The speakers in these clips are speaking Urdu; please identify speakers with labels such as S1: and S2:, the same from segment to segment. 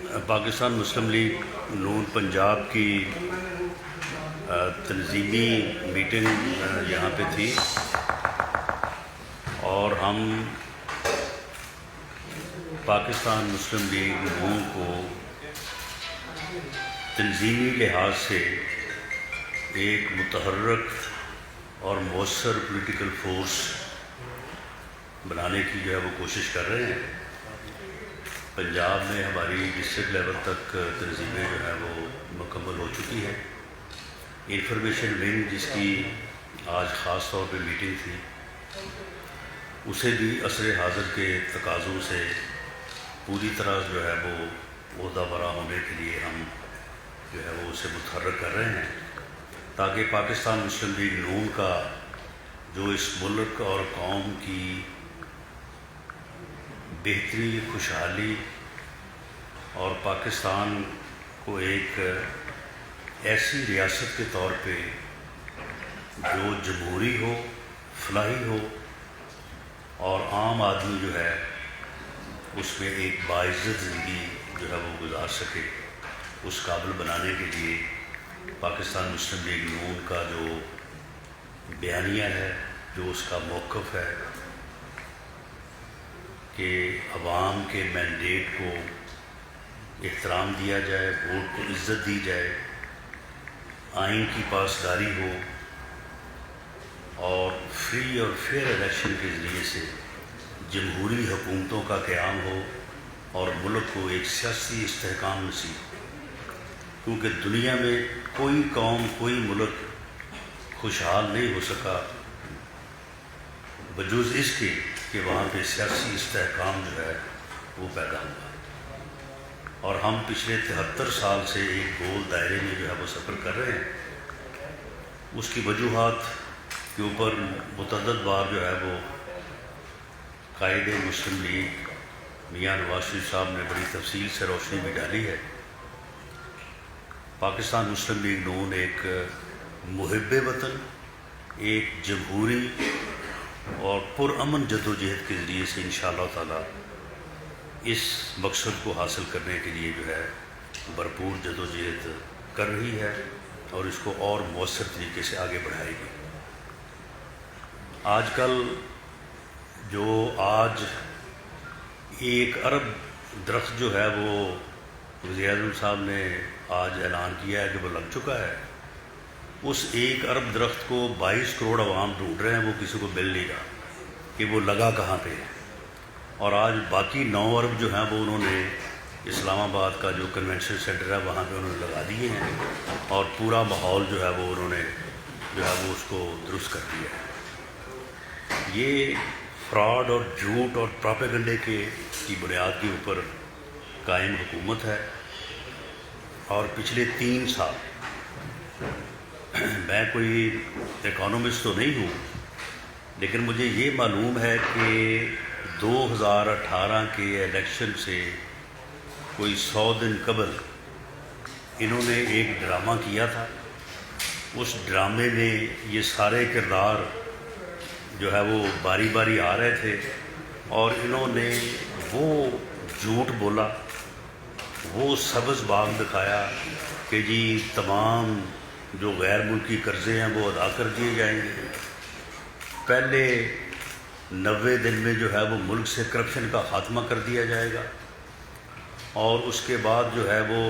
S1: پاکستان مسلم لیگ نون پنجاب کی تنظیمی میٹنگ یہاں پہ تھی اور ہم پاکستان مسلم لیگ نون کو تنظیمی لحاظ سے ایک متحرک اور مؤثر پولیٹیکل فورس بنانے کی جو ہے وہ کوشش کر رہے ہیں۔ پنجاب میں ہماری ڈسٹرکٹ لیول تک تنظیمیں جو ہے وہ مکمل ہو چکی ہیں۔ انفارمیشن ونگ جس کی آج خاص طور پہ میٹنگ تھی، اسے بھی عصر حاضر کے تقاضوں سے پوری طرح جو ہے وہ عہدہ برا ہونے کے لیے ہم جو ہے وہ اسے متحرک کر رہے ہیں، تاکہ پاکستان مسلم لیگ نون کا جو اس ملک اور قوم کی بہتری، خوشحالی اور پاکستان کو ایک ایسی ریاست کے طور پہ جو جمہوری ہو، فلاحی ہو اور عام آدمی جو ہے اس میں ایک باعزت زندگی جو ہے وہ گزار سکے، اس قابل بنانے کے لیے پاکستان مسلم لیگ نون کا جو بیانیہ ہے، جو اس کا موقف ہے کہ عوام کے مینڈیٹ کو احترام دیا جائے، ووٹ کو عزت دی جائے، آئین کی پاسداری ہو اور فری اور فیئر الیکشن کے ذریعے سے جمہوری حکومتوں کا قیام ہو اور ملک کو ایک سیاسی استحکام نصیب ہو، کیونکہ دنیا میں کوئی قوم، کوئی ملک خوشحال نہیں ہو سکا بجز اس کے کہ وہاں پہ سیاسی استحکام جو ہے وہ پیدا ہوا۔ اور ہم پچھلے 73 سال سے ایک گول دائرے میں جو ہے وہ سفر کر رہے ہیں۔ اس کی وجوہات کے اوپر متعدد بار جو ہے وہ قائد مسلم لیگ میاں نواز شریف صاحب نے بڑی تفصیل سے روشنی بھی ڈالی ہے۔ پاکستان مسلم لیگ نون ایک محب وطن، ایک جمہوری اور پرامن جدوجہد کے ذریعے سے انشاءاللہ تعالی اس مقصد کو حاصل کرنے کے لیے جو ہے بھرپور جدوجہد کر رہی ہے اور اس کو اور مؤثر طریقے سے آگے بڑھائے گی۔ آج کل جو آج 1 ارب درخت جو ہے وہ وزیر اعظم صاحب نے آج اعلان کیا ہے کہ وہ لگ چکا ہے، اس 1 ارب درخت کو 22 کروڑ عوام ڈھونڈ رہے ہیں، وہ کسی کو مل نہیں رہا کہ وہ لگا کہاں پہ ہے۔ اور آج باقی 9 ارب جو ہیں وہ انہوں نے اسلام آباد کا جو کنونشن سینٹر ہے وہاں پہ انہوں نے لگا دیے ہیں اور پورا ماحول جو ہے وہ انہوں نے جو ہے وہ اس کو درست کر دیا ہے۔ یہ فراڈ اور جھوٹ اور پراپیگنڈے کی بنیاد کے اوپر قائم حکومت ہے۔ اور پچھلے 3 سال میں کوئی اکانومسٹ تو نہیں ہوں، لیکن مجھے یہ معلوم ہے کہ 2018 کے الیکشن سے کوئی 100 دن قبل انہوں نے ایک ڈرامہ کیا تھا۔ اس ڈرامے میں یہ سارے کردار جو ہے وہ باری باری آ رہے تھے اور انہوں نے وہ جھوٹ بولا، وہ سبز باغ دکھایا کہ جی تمام جو غیر ملکی قرضے ہیں وہ ادا کر دیے جائیں گے، پہلے 90 دن میں جو ہے وہ ملک سے کرپشن کا خاتمہ کر دیا جائے گا، اور اس کے بعد جو ہے وہ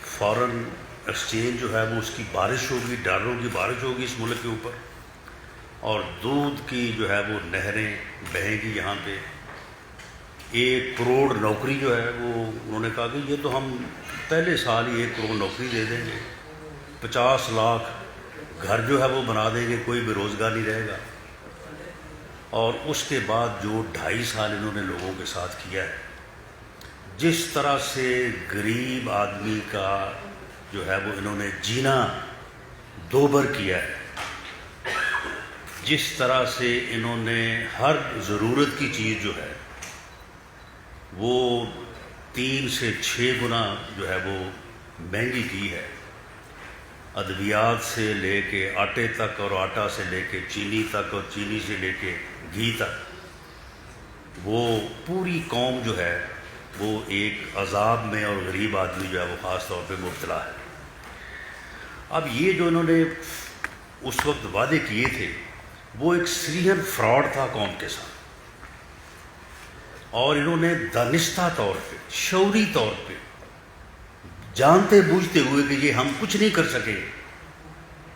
S1: فارن ایکسچینج جو ہے وہ اس کی بارش ہوگی، ڈالروں کی بارش ہوگی اس ملک کے اوپر، اور دودھ کی جو ہے وہ نہریں بہیں گی یہاں پہ۔ 1 کروڑ نوکری جو ہے وہ انہوں نے کہا کہ یہ تو ہم پہلے سال ہی 1 کروڑ نوکری دے دیں گے، 50 لاکھ گھر جو ہے وہ بنا دیں گے، کوئی بے روزگار نہیں رہے گا۔ اور اس کے بعد جو 2.5 سال انہوں نے لوگوں کے ساتھ کیا ہے، جس طرح سے غریب آدمی کا جو ہے وہ انہوں نے جینا دوبر کیا ہے، جس طرح سے انہوں نے ہر ضرورت کی چیز جو ہے وہ 3 سے 6 گنا جو ہے وہ مہنگی کی ہے، ادویات سے لے کے آٹے تک اور آٹا سے لے کے چینی تک اور چینی سے لے کے گھی تک، وہ پوری قوم جو ہے وہ ایک عذاب میں اور غریب آدمی جو ہے وہ خاص طور پہ مبتلا ہے۔ اب یہ جو انہوں نے اس وقت وعدے کیے تھے وہ ایک سریحن فراڈ تھا قوم کے ساتھ، اور انہوں نے دانستہ طور پہ، شعوری طور پہ، جانتے بوجھتے ہوئے کہ یہ ہم کچھ نہیں کر سکے،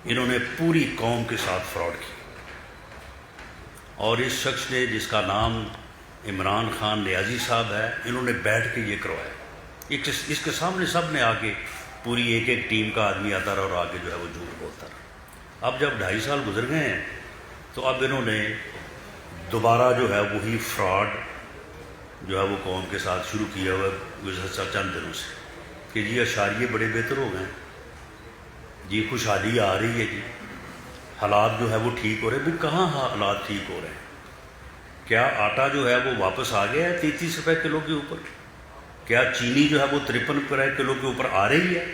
S1: انہوں نے پوری قوم کے ساتھ فراڈ کیا۔ اور اس شخص نے، جس کا نام عمران خان نیازی صاحب ہے، انہوں نے بیٹھ کے یہ کروایا۔ اس کے سامنے سب نے آ کے، پوری ایک ایک ٹیم کا آدمی آتا رہا اور آگے جو ہے وہ جھوٹ بولتا رہا۔ اب جب 2.5 سال گزر گئے ہیں تو اب انہوں نے دوبارہ جو ہے وہی فراڈ جو ہے وہ قوم کے ساتھ شروع کیا ہوا گزشتہ چند دنوں سے، کہ جی اشاریے بڑے بہتر ہو گئے، جی خوشحالی آ رہی ہے، جی حالات جو ہے وہ ٹھیک ہو رہے ہیں۔ بھی کہاں حالات ٹھیک ہو رہے ہیں؟ کیا آٹا جو ہے وہ واپس آ گیا ہے 33 روپے کلو کے اوپر؟ کیا چینی جو ہے وہ 53 روپے کلو کے اوپر آ رہی ہے؟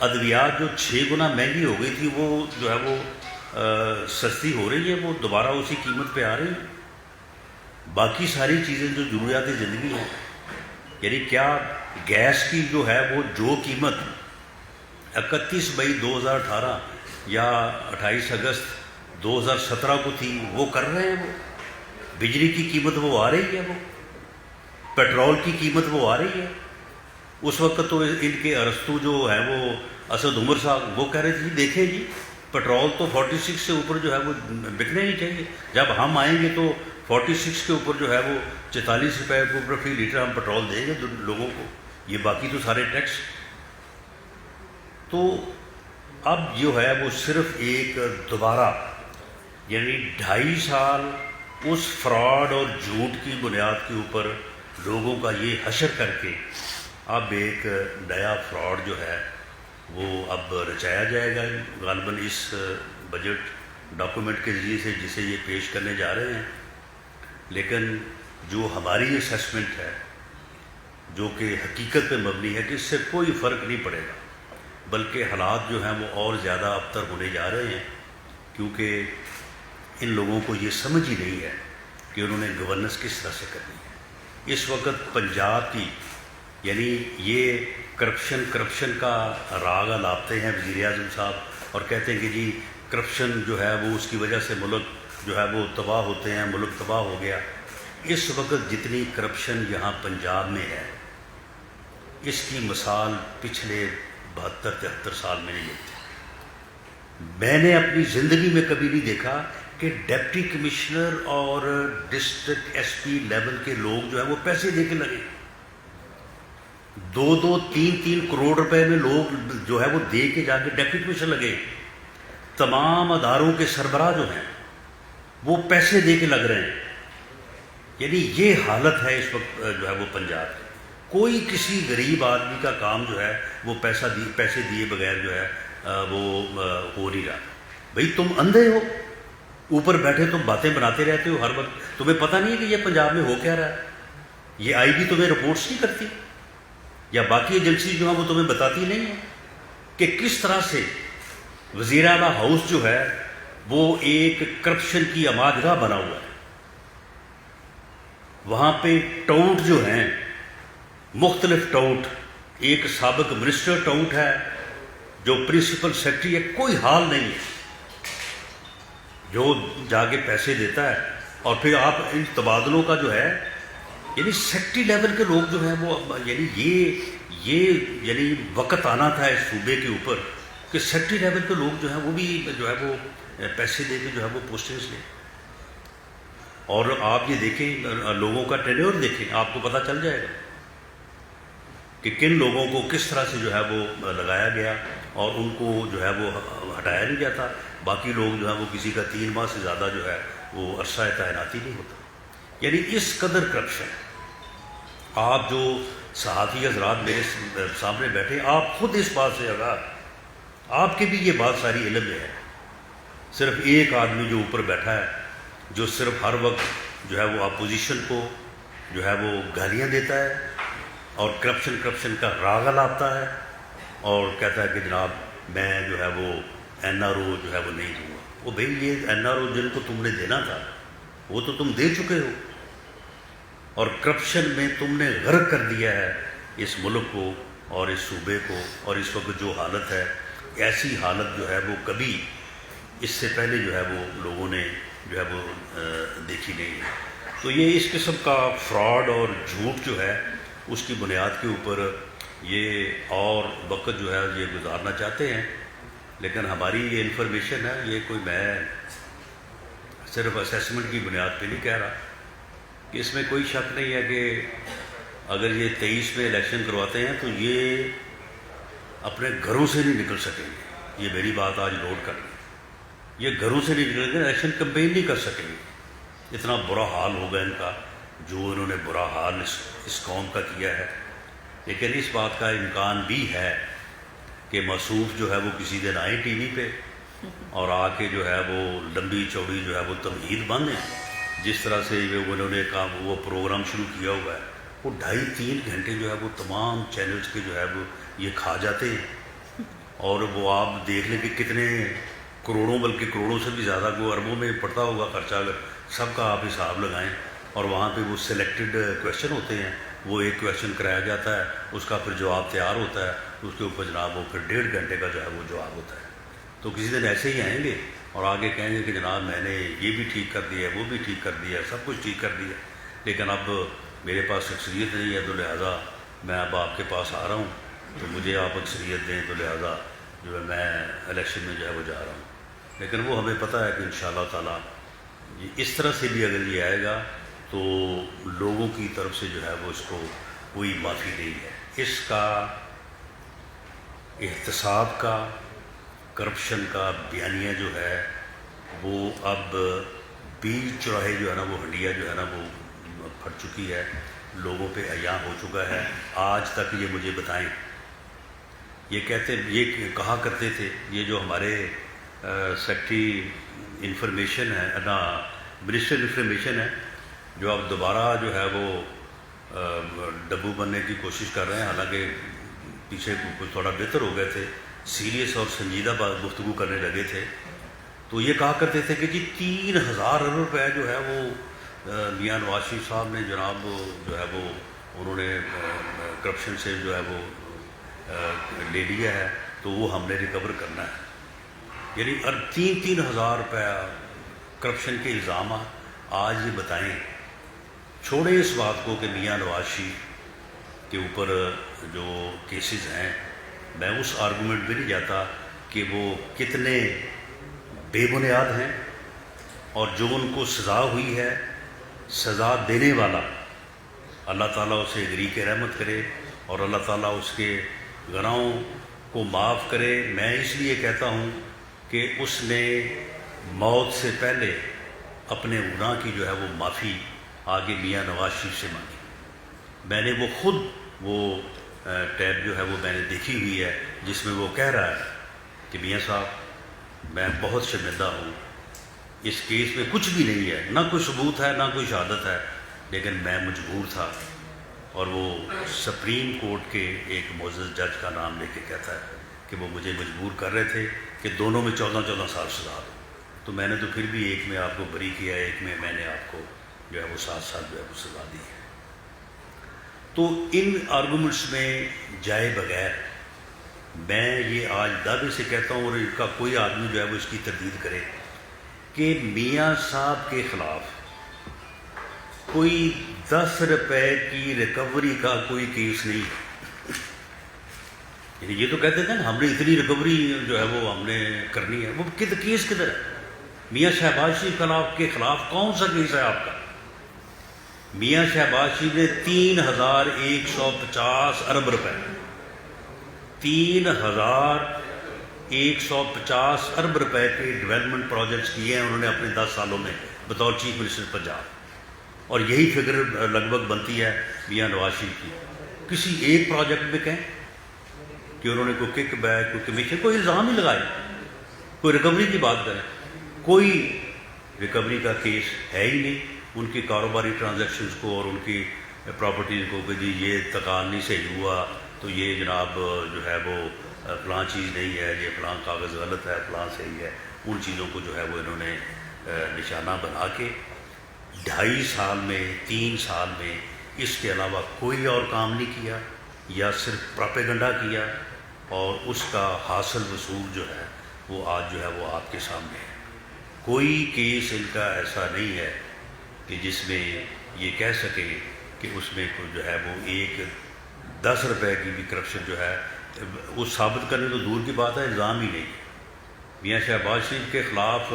S1: ادویات جو 6 گنا مہنگی ہو گئی تھی وہ جو ہے وہ سستی ہو رہی ہے، وہ دوبارہ اسی قیمت پہ آ رہی ہے۔ باقی ساری چیزیں جو ضروریات زندگی ہیں، یعنی کیا گیس کی جو ہے وہ جو قیمت 31 مئی 2018 یا 28 اگست 2017 کو تھی وہ کر رہے ہیں؟ وہ بجلی کی قیمت وہ آ رہی ہے، وہ پیٹرول کی قیمت وہ آ رہی ہے۔ اس وقت تو ان کے ارسطو جو ہے وہ اسد عمر صاحب وہ کہہ رہے تھے دیکھیں جی پیٹرول تو 46 سے اوپر جو ہے وہ بکنے نہیں چاہیے، جب ہم آئیں گے تو 46 کے اوپر جو ہے وہ 44 روپے کے اوپر فی لیٹر ہم پیٹرول دیں گے لوگوں کو، یہ باقی تو سارے ٹیکس۔ تو اب جو ہے وہ صرف ایک دوبارہ، یعنی 2.5 سال اس فراڈ اور جھوٹ کی بنیاد کے اوپر لوگوں کا یہ حشر کر کے اب ایک نیا فراڈ جو ہے وہ اب رچایا جائے گا غالباً اس بجٹ ڈاکومنٹ کے ذریعے سے جسے یہ پیش کرنے جا رہے ہیں۔ لیکن جو ہماری اسیسمنٹ ہے جو کہ حقیقت پہ مبنی ہے کہ اس سے کوئی فرق نہیں پڑے گا، بلکہ حالات جو ہیں وہ اور زیادہ ابتر ہونے جا رہے ہیں، کیونکہ ان لوگوں کو یہ سمجھ ہی نہیں ہے کہ انہوں نے گورننس کس طرح سے کرنی ہے۔ اس وقت پنجاب کی، یعنی یہ کرپشن کا راگ الاپتے ہیں وزیر اعظم صاحب، اور کہتے ہیں کہ جی کرپشن جو ہے وہ اس کی وجہ سے ملک جو ہے وہ تباہ ہوتے ہیں، ملک تباہ ہو گیا۔ اس وقت جتنی کرپشن یہاں پنجاب میں ہے، اس کی مثال پچھلے 72-73 سال میں نہیں ملتی۔ میں نے اپنی زندگی میں کبھی نہیں دیکھا کہ ڈپٹی کمشنر اور ڈسٹرکٹ ایس پی لیول کے لوگ جو ہے وہ پیسے دے کے لگے، 2-2, 3-3 کروڑ روپے میں لوگ جو ہے وہ دے کے جا کے ڈپٹی کمشنر لگے۔ تمام اداروں کے سربراہ جو ہیں وہ پیسے دے کے لگ رہے ہیں۔ یعنی یہ حالت ہے اس وقت جو ہے وہ پنجاب کی۔ کوئی کسی غریب آدمی کا کام جو ہے وہ پیسے دیے بغیر جو ہے وہ ہو نہیں رہا۔ بھئی تم اندھے ہو، اوپر بیٹھے تم باتیں بناتے رہتے ہو ہر وقت، تمہیں پتہ نہیں ہے کہ یہ پنجاب میں ہو کیا رہا ہے؟ یہ آئی بی تمہیں رپورٹس نہیں کرتی، یا باقی ایجنسی جو ہیں وہ تمہیں بتاتی نہیں ہے کہ کس طرح سے وزیر اعلیٰ ہاؤس جو ہے وہ ایک کرپشن کی عمادگاہ بنا ہوا ہے۔ وہاں پہ ٹاؤٹ جو ہیں، مختلف ٹاؤٹ، ایک سابق منسٹر ٹاؤٹ ہے جو پرنسپل سیکرٹری ہے، کوئی حال نہیں ہے، جو جا کے پیسے دیتا ہے۔ اور پھر آپ ان تبادلوں کا جو ہے، یعنی سیکٹری لیول کے لوگ جو ہیں وہ، یعنی یہ یعنی وقت آنا تھا اس صوبے کے اوپر کہ سیکٹری لیول کے لوگ جو ہیں وہ بھی جو ہے وہ پیسے دے کے جو ہے وہ پوسٹنگز لیں۔ اور آپ یہ دیکھیں، لوگوں کا ٹینیور دیکھیں، آپ کو پتہ چل جائے گا کہ کن لوگوں کو کس طرح سے جو ہے وہ لگایا گیا اور ان کو جو ہے وہ ہٹایا نہیں جاتا۔ باقی لوگ جو ہے وہ کسی کا 3 ماہ سے زیادہ جو ہے وہ عرصہ تعیناتی نہیں ہوتا۔ یعنی اس قدر کرپشن، آپ جو صحافی حضرات میرے سامنے بیٹھے، آپ خود اس بات سے آگاہ، آپ کے بھی یہ بات ساری علم میں ہے۔ صرف ایک آدمی جو اوپر بیٹھا ہے، جو صرف ہر وقت جو ہے وہ اپوزیشن کو جو ہے وہ گالیاں دیتا ہے اور کرپشن کا راگ لاتا ہے اور کہتا ہے کہ جناب میں جو ہے وہ NRO جو ہے وہ نہیں دوں گا۔ وہ بھئی یہ NRO جن کو تم نے دینا تھا وہ تو تم دے چکے ہو، اور کرپشن میں تم نے غرق کر دیا ہے اس ملک کو اور اس صوبے کو، اور اس وقت جو حالت ہے، ایسی حالت جو ہے وہ کبھی اس سے پہلے جو ہے وہ لوگوں نے جو ہے وہ دیکھی نہیں ہے۔ تو یہ اس قسم کا فراڈ اور جھوٹ جو ہے اس کی بنیاد کے اوپر یہ اور وقت جو ہے یہ گزارنا چاہتے ہیں، لیکن ہماری یہ انفارمیشن ہے، یہ کوئی میں صرف اسیسمنٹ کی بنیاد پہ نہیں کہہ رہا، کہ اس میں کوئی شک نہیں ہے کہ اگر یہ 23 میں الیکشن کرواتے ہیں تو یہ اپنے گھروں سے نہیں نکل سکیں گے۔ یہ میری بات آج نوٹ کر لیں، یہ گھروں سے نہیں نکلیں گے، الیکشن کمپین نہیں کر سکیں گے۔ اتنا برا حال ہوگا ان کا، جو انہوں نے برا حال اس قوم کا کیا ہے۔ لیکن اس بات کا امکان بھی ہے کہ موصوف جو ہے وہ کسی دن آئیں ٹی وی پہ اور آ کے جو ہے وہ لمبی چوڑی جو ہے وہ تمہید باندھیں، جس طرح سے انہوں نے وہ پروگرام شروع کیا ہوا ہے، وہ 2.5-3 گھنٹے جو ہے وہ تمام چینلز کے جو ہے وہ یہ کھا جاتے ہیں، اور وہ آپ دیکھ لیں کہ کتنے کروڑوں، بلکہ کروڑوں سے بھی زیادہ کو اربوں میں پڑتا ہوگا خرچہ، اگر سب کا آپ حساب لگائیں۔ اور وہاں پہ وہ سلیکٹڈ کویشچن ہوتے ہیں، وہ ایک کویشچن کرایا جاتا ہے، اس کا پھر جواب تیار ہوتا ہے، اس کے اوپر جناب وہ پھر 1.5 گھنٹے کا جو ہے وہ جواب ہوتا ہے۔ تو کسی دن ایسے ہی آئیں گے اور آگے کہیں گے کہ جناب میں نے یہ بھی ٹھیک کر دیا ہے، وہ بھی ٹھیک کر دیا ہے، سب کچھ ٹھیک کر دیا، لیکن اب میرے پاس اکثریت نہیں ہے، تو لہٰذا میں اب آپ کے پاس آ رہا ہوں، تو مجھے آپ اکثریت دیں، تو لہٰذا جو ہے میں الیکشن میں جو ہے وہ جا رہا ہوں۔ لیکن وہ ہمیں پتہ ہے کہ انشاءاللہ تعالیٰ اس طرح سے بھی اگر یہ آئے گا تو لوگوں کی طرف سے جو ہے وہ اس کو کوئی معافی نہیں ہے۔ اس کا احتساب کا، کرپشن کا بیانیہ جو ہے وہ اب بیچ چوراہے جو ہے نا وہ ہنڈیا جو ہے نا وہ پھٹ چکی ہے، لوگوں پہ عیاں ہو چکا ہے۔ آج تک یہ مجھے بتائیں، یہ کہا کرتے تھے، یہ جو ہمارے سیکٹری انفارمیشن ہے نا، منسٹر انفارمیشن ہے، جو اب دوبارہ جو ہے وہ ڈبو بننے کی کوشش کر رہے ہیں، حالانکہ پیچھے کچھ تھوڑا بہتر ہو گئے تھے، سیریس اور سنجیدہ بات گفتگو کرنے لگے تھے، تو یہ کہا کرتے تھے کہ جی 3,000 ارب روپے جو ہے وہ میاں نواز شریف صاحب نے جناب جو ہے وہ انہوں نے کرپشن سے جو ہے وہ لے لیا ہے، تو وہ ہم نے ریکور کرنا ہے۔ یعنی 3,000 روپے کرپشن کے الزامات۔ آج یہ بتائیں، چھوڑیں اس بات کو کہ میاں نواز شریف کے اوپر جو کیسز ہیں، میں اس آرگومنٹ میں نہیں جاتا کہ وہ کتنے بے بنیاد ہیں، اور جو ان کو سزا ہوئی ہے، سزا دینے والا اللہ تعالیٰ اسے غریق رحمت کرے اور اللہ تعالیٰ اس کے گناہوں کو معاف کرے۔ میں اس لیے کہتا ہوں کہ اس نے موت سے پہلے اپنے گناہ کی جو ہے وہ معافی آگے میاں نواز شریف سے مانگی۔ میں نے وہ خود وہ ٹیب جو ہے وہ میں نے دیکھی ہوئی ہے، جس میں وہ کہہ رہا ہے کہ میاں صاحب میں بہت شرمندہ ہوں، اس کیس میں کچھ بھی نہیں ہے، نہ کوئی ثبوت ہے، نہ کوئی شہادت ہے، لیکن میں مجبور تھا۔ اور وہ سپریم کورٹ کے ایک معزز جج کا نام لے کے کہتا ہے کہ وہ مجھے مجبور کر رہے تھے کہ دونوں میں 14 سال سزا دو، تو میں نے تو پھر بھی ایک میں آپ کو بری کیا، ایک میں نے آپ کو جو ہے وہ 7 سال جو ہے وہ سزا دی ہے۔ تو ان آرگومنٹس میں جائے بغیر میں یہ آج دعوے سے کہتا ہوں، اور ان کا کوئی آدمی جو ہے وہ اس کی تردید کرے کہ میاں صاحب کے خلاف کوئی 10 روپے کی ریکوری کا کوئی کیس نہیں ہے۔ یعنی یہ تو کہتے تھے نا ہم نے اتنی ریکوری جو ہے وہ ہم نے کرنی ہے، وہ کیس کدھر ہے؟ میاں شہباز شریف کے خلاف کون سا کیس ہے آپ کا؟ میاں شہباز شریف نے 3,150 ارب روپے 3,150 ارب روپے کے ڈیولپمنٹ پروجیکٹس کیے ہیں انہوں نے اپنے 10 سالوں میں بطور چیف منسٹر پنجاب، اور یہی فگر لگ بھگ بنتی ہے میاں نواز شریف کی۔ کسی ایک پروجیکٹ میں کہیں کہ انہوں نے کوئی کک بیک، کوئی کمیشن، کوئی الزام ہی لگائے، کوئی ریکوری کی بات کریں، کوئی ریکوری کا کیس ہے ہی نہیں ان کی کاروباری ٹرانزیکشنز کو اور ان کی پراپرٹیز کو کہ جی یہ تکان نہیں صحیح ہوا تو یہ جناب جو ہے وہ فلاں چیز نہیں ہے، یہ فلاں کاغذ غلط ہے، فلاں صحیح ہے، ان چیزوں کو جو ہے وہ انہوں نے نشانہ بنا کے 2.5 سال میں 3 سال میں اس کے علاوہ کوئی اور کام نہیں کیا، یا صرف پراپیگنڈا کیا، اور اس کا حاصل وصول جو ہے وہ آج جو ہے وہ آپ کے سامنے ہے۔ کوئی کیس ان کا ایسا نہیں ہے کہ جس میں یہ کہہ سکے کہ اس میں کوئی جو ہے وہ 10 روپے کی بھی کرپشن جو ہے وہ ثابت کرنے تو دور کی بات ہے، الزام ہی نہیں۔ میاں شہباز شریف کے خلاف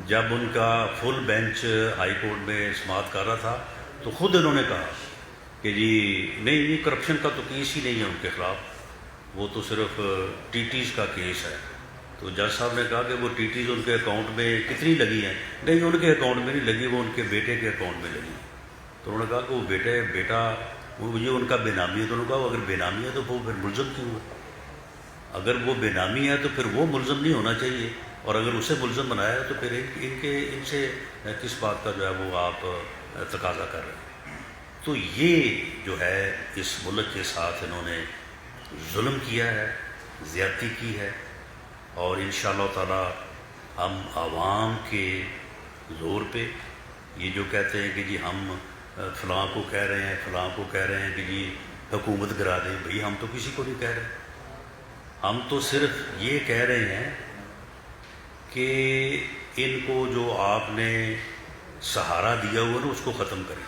S1: جب ان کا فل بینچ ہائی کورٹ میں سماعت کر رہا تھا تو خود انہوں نے کہا کہ جی نہیں، کرپشن کا تو کیس ہی نہیں ہے ان کے خلاف، وہ تو صرف ٹیٹیز کا کیس ہے۔ تو جج صاحب نے کہا کہ وہ ٹیٹیز ان کے اکاؤنٹ میں کتنی لگی ہیں؟ نہیں، ان کے اکاؤنٹ میں نہیں لگی، وہ ان کے بیٹے کے اکاؤنٹ میں لگی۔ تو انہوں نے کہا کہ وہ بیٹا یہ ان کا بے نامی ہے۔ تو انہوں نے کہا اگر بے نامی ہے تو وہ پھر ملزم کیوں ہے؟ اگر وہ بے نامی ہے تو پھر وہ ملزم نہیں ہونا چاہیے، اور اگر اسے ملزم بنایا ہے تو پھر ان سے کس بات کا جو ہے وہ آپ تقاضا کر رہے ہیں؟ تو یہ جو ہے اس ملک کے ساتھ انہوں نے ظلم کیا ہے، زیادتی کی ہے، اور انشاءاللہ تعالی ہم عوام کے زور پہ یہ جو کہتے ہیں کہ جی ہم فلاں کو کہہ رہے ہیں، فلاں کو کہہ رہے ہیں کہ جی حکومت کرا دیں، بھئی ہم تو کسی کو نہیں کہہ رہے، ہم تو صرف یہ کہہ رہے ہیں کہ ان کو جو آپ نے سہارا دیا ہوا نا اس کو ختم کریں۔